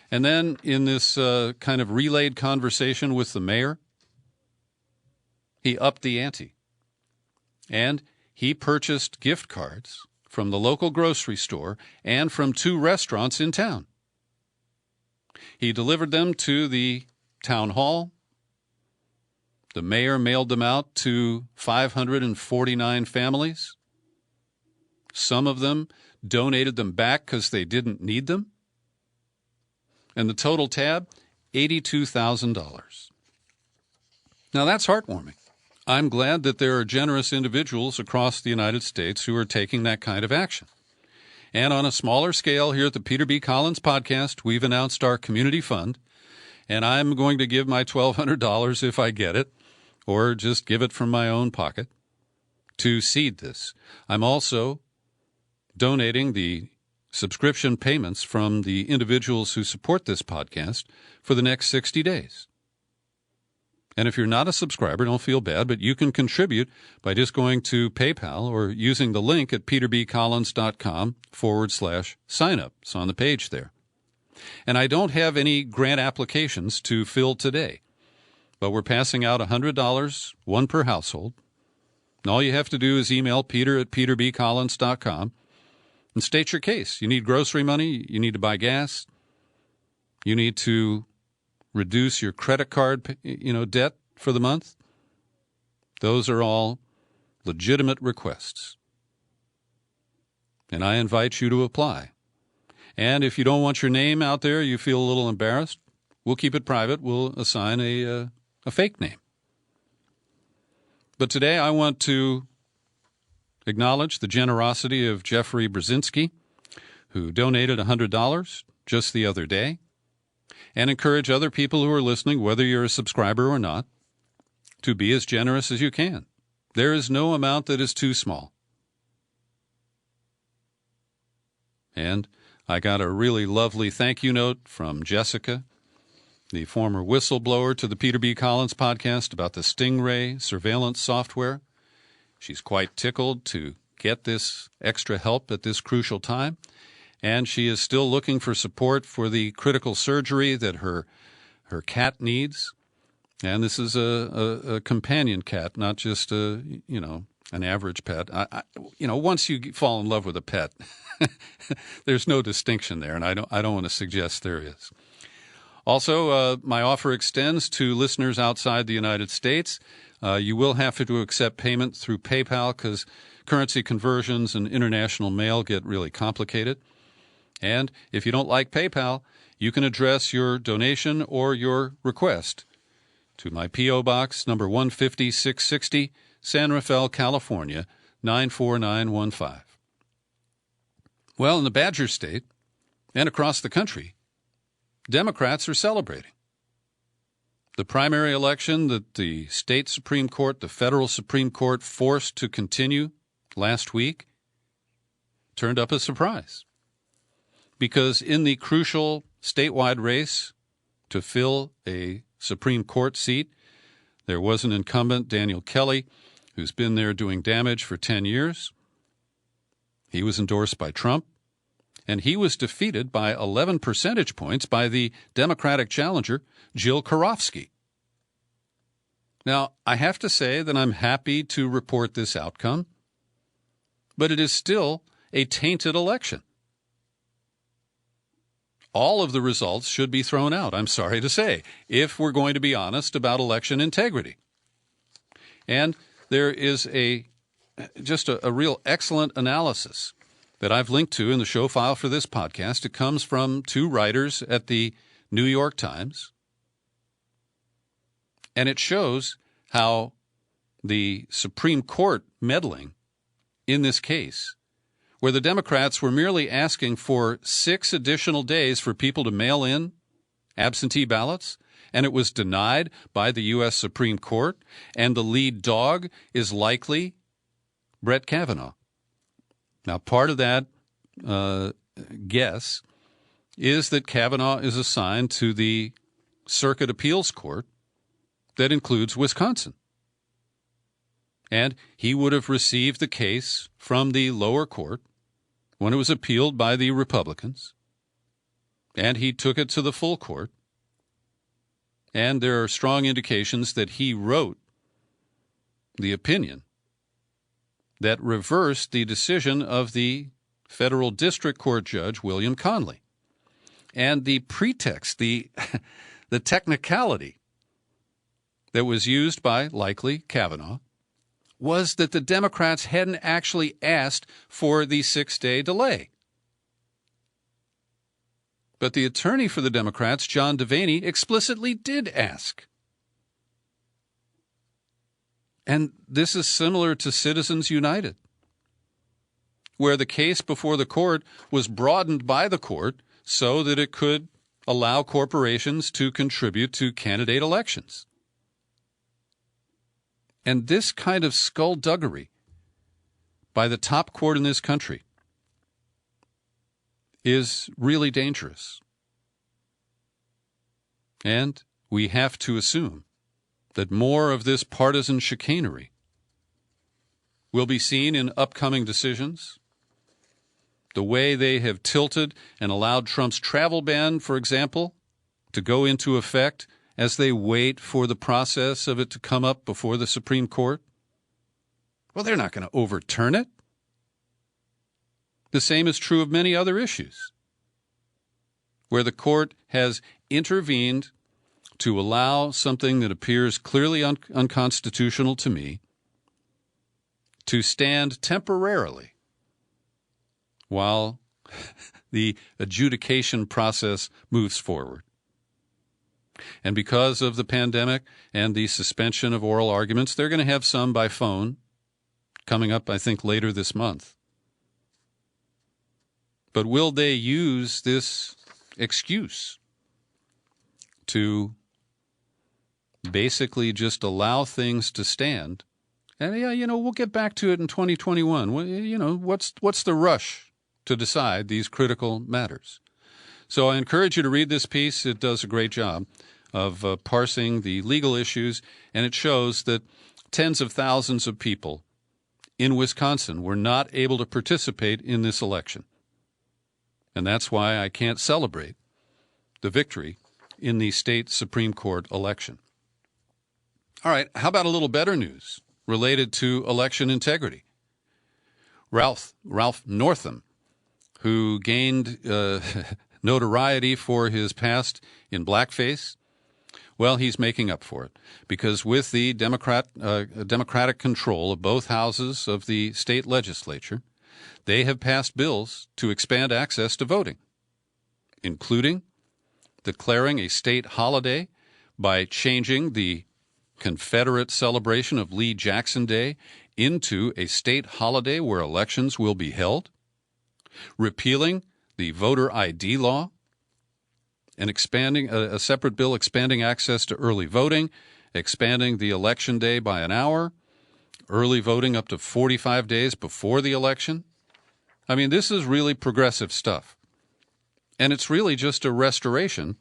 S2: And then in this kind of relayed conversation with the mayor, he upped the ante. And he purchased gift cards from the local grocery store and from 2 restaurants in town. He delivered them to the town hall. The mayor mailed them out to 549 families. Some of them donated them back because they didn't need them. And the total tab, $82,000. Now that's heartwarming. I'm glad that there are generous individuals across the United States who are taking that kind of action. And on a smaller scale here at the Peter B. Collins Podcast, we've announced our community fund, and I'm going to give my $1,200 if I get it, or just give it from my own pocket, to seed this. I'm also donating the subscription payments from the individuals who support this podcast for the next 60 days. And if you're not a subscriber, don't feel bad, but you can contribute by just going to PayPal or using the link at peterbcollins.com/signup. It's on the page there. And I don't have any grant applications to fill today, but we're passing out $100, one per household. And all you have to do is email peter@peterbcollins.com and state your case. You need grocery money. You need to buy gas. You need to reduce your credit card, debt for the month. Those are all legitimate requests. And I invite you to apply. And if you don't want your name out there, you feel a little embarrassed, we'll keep it private. We'll assign a fake name. But today I want to acknowledge the generosity of Jeffrey Brzezinski, who donated $100 just the other day, and encourage other people who are listening, whether you're a subscriber or not, to be as generous as you can. There is no amount that is too small. And I got a really lovely thank you note from Jessica, the former whistleblower to the Peter B. Collins podcast about the Stingray surveillance software. She's quite tickled to get this extra help at this crucial time, and she is still looking for support for the critical surgery that her cat needs. And this is a companion cat, not just an average pet. Once you fall in love with a pet, there's no distinction there, and I don't want to suggest there is. Also, my offer extends to listeners outside the United States. You will have to accept payment through PayPal because currency conversions and international mail get really complicated. And if you don't like PayPal, you can address your donation or your request to my P.O. Box, number 150-660, San Rafael, California, 94915. Well, in the Badger State and across the country, Democrats are celebrating. The primary election that the state Supreme Court, the federal Supreme Court, forced to continue last week turned up a surprise. Because in the crucial statewide race to fill a Supreme Court seat, there was an incumbent, Daniel Kelly, who's been there doing damage for 10 years. He was endorsed by Trump, and he was defeated by 11 percentage points by the Democratic challenger, Jill Karofsky. Now, I have to say that I'm happy to report this outcome, but it is still a tainted election. All of the results should be thrown out, I'm sorry to say, if we're going to be honest about election integrity. And there is just a real excellent analysis that I've linked to in the show file for this podcast. It comes from two writers at the New York Times, and it shows how the Supreme Court meddling in this case, where the Democrats were merely asking for 6 additional days for people to mail in absentee ballots, and it was denied by the U.S. Supreme Court, and the lead dog is likely Brett Kavanaugh. Now, part of that guess is that Kavanaugh is assigned to the Circuit Appeals Court that includes Wisconsin. And he would have received the case from the lower court when it was appealed by the Republicans, and he took it to the full court. And there are strong indications that he wrote the opinion that reversed the decision of the federal district court judge, William Conley. And the pretext, the technicality that was used by, likely, Kavanaugh, was that the Democrats hadn't actually asked for the 6-day delay. But the attorney for the Democrats, John Devaney, explicitly did ask. And this is similar to Citizens United, where the case before the court was broadened by the court so that it could allow corporations to contribute to candidate elections. And this kind of skullduggery by the top court in this country is really dangerous. And we have to assume that more of this partisan chicanery will be seen in upcoming decisions. The way they have tilted and allowed Trump's travel ban, for example, to go into effect as they wait for the process of it to come up before the Supreme Court. Well, they're not going to overturn it. The same is true of many other issues, where the court has intervened to allow something that appears clearly unconstitutional to me to stand temporarily while the adjudication process moves forward. And because of the pandemic and the suspension of oral arguments, they're going to have some by phone coming up, I think, later this month. But will they use this excuse to basically just allow things to stand. And, yeah, we'll get back to it in 2021. Well, what's the rush to decide these critical matters? So I encourage you to read this piece. It does a great job of parsing the legal issues, and it shows that tens of thousands of people in Wisconsin were not able to participate in this election. And that's why I can't celebrate the victory in the state Supreme Court election. All right, how about a little better news related to election integrity? Ralph Northam, who gained notoriety for his past in blackface, well, he's making up for it, because with the Democratic control of both houses of the state legislature, they have passed bills to expand access to voting, including declaring a state holiday by changing the Confederate celebration of Lee Jackson Day into a state holiday where elections will be held, repealing the voter ID law, and expanding a separate bill expanding access to early voting, expanding the election day by an hour, early voting up to 45 days before the election. I mean, this is really progressive stuff. And it's really just a restoration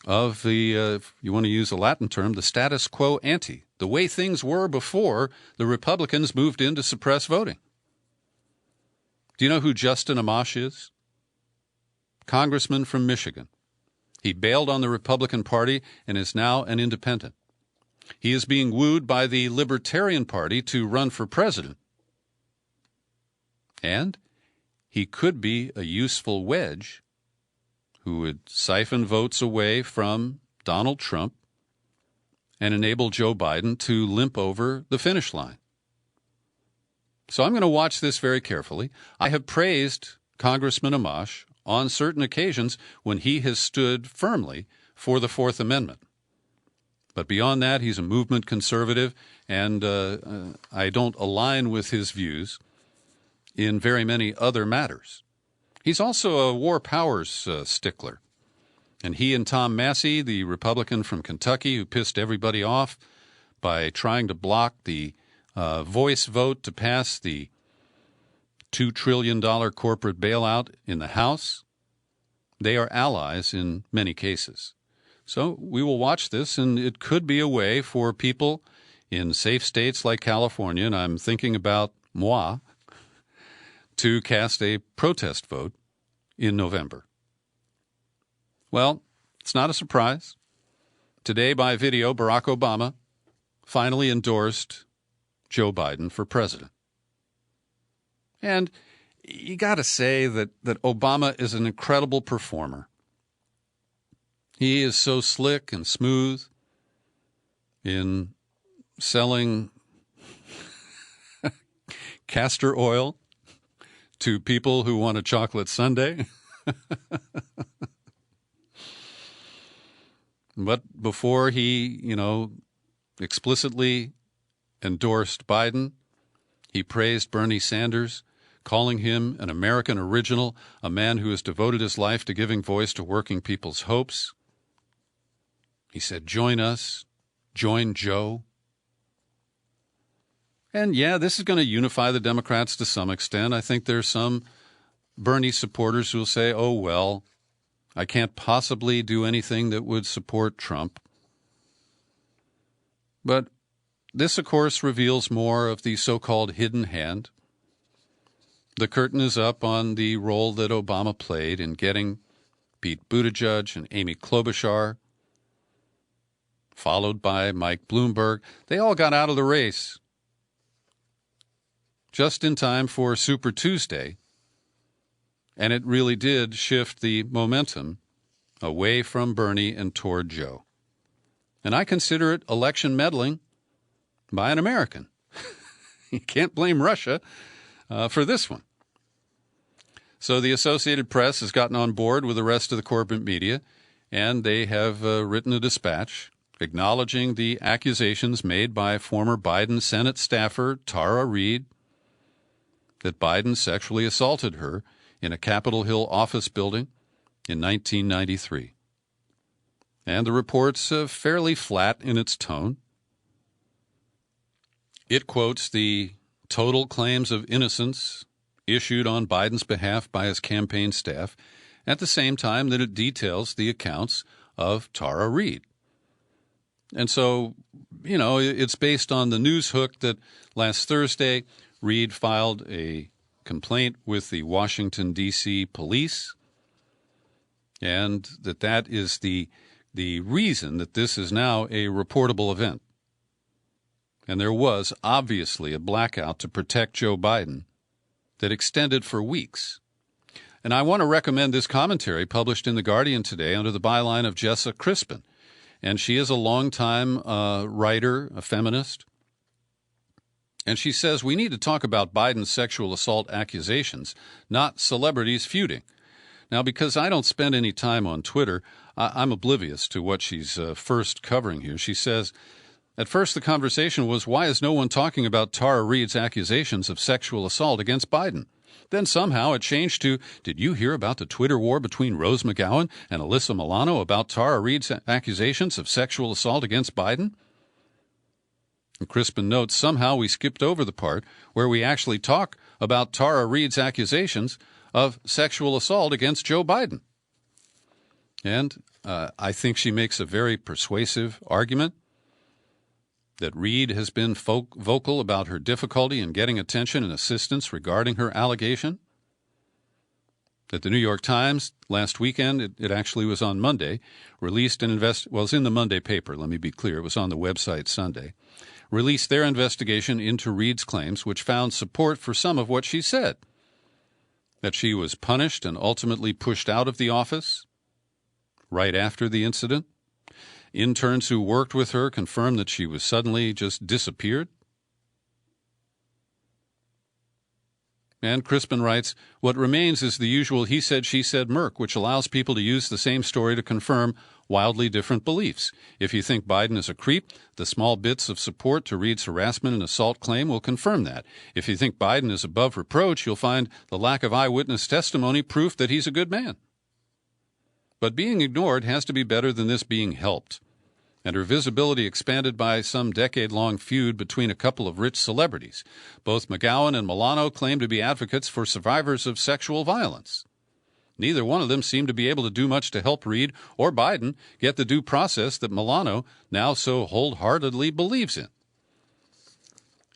S2: of the, if you want to use a Latin term, the status quo ante, the way things were before the Republicans moved in to suppress voting. Do you know who Justin Amash is? Congressman from Michigan. He bailed on the Republican Party and is now an independent. He is being wooed by the Libertarian Party to run for president. And he could be a useful wedge who would siphon votes away from Donald Trump and enable Joe Biden to limp over the finish line. So I'm going to watch this very carefully. I have praised Congressman Amash on certain occasions when he has stood firmly for the Fourth Amendment. But beyond that, he's a movement conservative, and I don't align with his views in very many other matters. He's also a war powers stickler. And he and Tom Massey, the Republican from Kentucky who pissed everybody off by trying to block the voice vote to pass the $2 trillion corporate bailout in the House, they are allies in many cases. So we will watch this, and it could be a way for people in safe states like California, and I'm thinking about moi, to cast a protest vote in November. Well, it's not a surprise. Today, by video, Barack Obama finally endorsed Joe Biden for president. And you got to say that Obama is an incredible performer. He is so slick and smooth in selling castor oil to people who want a chocolate sundae. But before he, explicitly endorsed Biden, he praised Bernie Sanders, calling him an American original, a man who has devoted his life to giving voice to working people's hopes. He said, join us, join Joe. And yeah, this is going to unify the Democrats to some extent. I think there's some Bernie supporters who will say, oh, well, I can't possibly do anything that would support Trump. But this, of course, reveals more of the so-called hidden hand. The curtain is up on the role that Obama played in getting Pete Buttigieg and Amy Klobuchar, followed by Mike Bloomberg. They all got out of the race just in time for Super Tuesday, and it really did shift the momentum away from Bernie and toward Joe. And I consider it election meddling by an American. You can't blame Russia for this one. So the Associated Press has gotten on board with the rest of the corporate media, and they have written a dispatch acknowledging the accusations made by former Biden Senate staffer Tara Reade that Biden sexually assaulted her in a Capitol Hill office building in 1993. And the report's fairly flat in its tone. It quotes the total claims of innocence issued on Biden's behalf by his campaign staff at the same time that it details the accounts of Tara Reade. And so, it's based on the news hook that last Thursday, Reade filed a complaint with the Washington, D.C. police, and that is the reason that this is now a reportable event. And there was obviously a blackout to protect Joe Biden that extended for weeks. And I want to recommend this commentary published in The Guardian today under the byline of Jessa Crispin. And she is a longtime writer, a feminist. And she says we need to talk about Biden's sexual assault accusations, not celebrities feuding. Now, because I don't spend any time on Twitter, I'm oblivious to what she's first covering here. She says, at first the conversation was, why is no one talking about Tara Reade's accusations of sexual assault against Biden? Then somehow it changed to, did you hear about the Twitter war between Rose McGowan and Alyssa Milano about Tara Reade's accusations of sexual assault against Biden? And Crispin notes, somehow we skipped over the part where we actually talk about Tara Reade's accusations of sexual assault against Joe Biden. And I think she makes a very persuasive argument that Reade has been vocal about her difficulty in getting attention and assistance regarding her allegation. That the New York Times last weekend, it actually was on Monday, released an well, it's in the Monday paper, let me be clear, it was on the website Sunday, released their investigation into Reade's claims, which found support for some of what she said. That she was punished and ultimately pushed out of the office right after the incident. Interns who worked with her confirmed that she was suddenly just disappeared. And Crispin writes, what remains is the usual he said, she said murk, which allows people to use the same story to confirm wildly different beliefs. If you think Biden is a creep, the small bits of support to Reade's harassment and assault claim will confirm that. If you think Biden is above reproach, you'll find the lack of eyewitness testimony proof that he's a good man. But being ignored has to be better than this being helped. And her visibility expanded by some decade-long feud between a couple of rich celebrities. Both McGowan and Milano claim to be advocates for survivors of sexual violence. Neither one of them seemed to be able to do much to help Reade or Biden get the due process that Milano now so wholeheartedly believes in.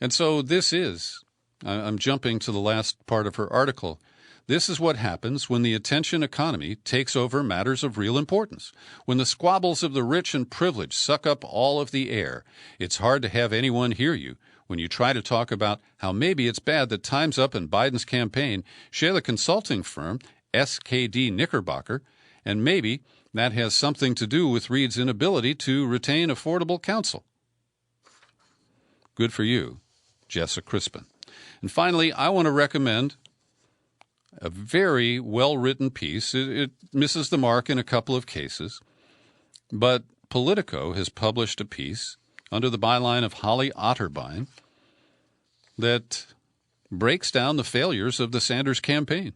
S2: And so this is, I'm jumping to the last part of her article, this is what happens when the attention economy takes over matters of real importance. When the squabbles of the rich and privileged suck up all of the air, it's hard to have anyone hear you. When you try to talk about how maybe it's bad that Time's Up and Biden's campaign share the consulting firm SKD Knickerbocker, and maybe that has something to do with Reade's inability to retain affordable counsel. Good for you, Jessa Crispin. And finally, I want to recommend a very well-written piece. It misses the mark in a couple of cases, but Politico has published a piece under the byline of Holly Otterbein that breaks down the failures of the Sanders campaign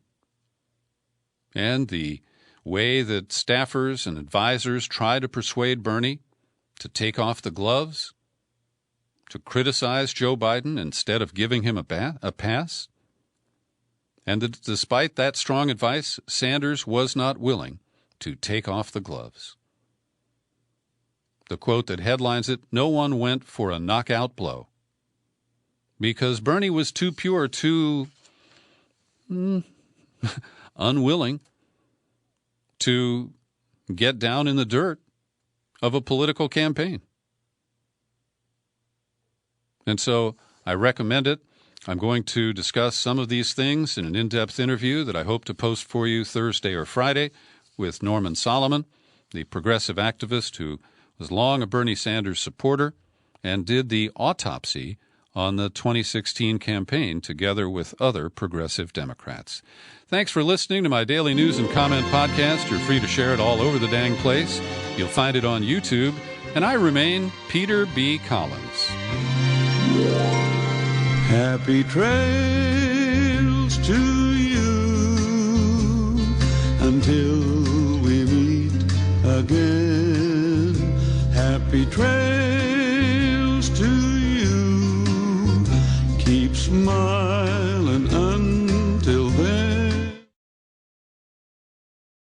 S2: and the way that staffers and advisors try to persuade Bernie to take off the gloves, to criticize Joe Biden instead of giving him a pass. And that despite that strong advice, Sanders was not willing to take off the gloves. The quote that headlines it, no one went for a knockout blow. Because Bernie was too pure, too unwilling to get down in the dirt of a political campaign. And so I recommend it. I'm going to discuss some of these things in an in-depth interview that I hope to post for you Thursday or Friday with Norman Solomon, the progressive activist who was long a Bernie Sanders supporter and did the autopsy on the 2016 campaign together with other progressive Democrats. Thanks for listening to my daily news and comment podcast. You're free to share it all over the dang place. You'll find it on YouTube. And I remain Peter B. Collins.
S1: Happy trails to you until we meet again. happy trails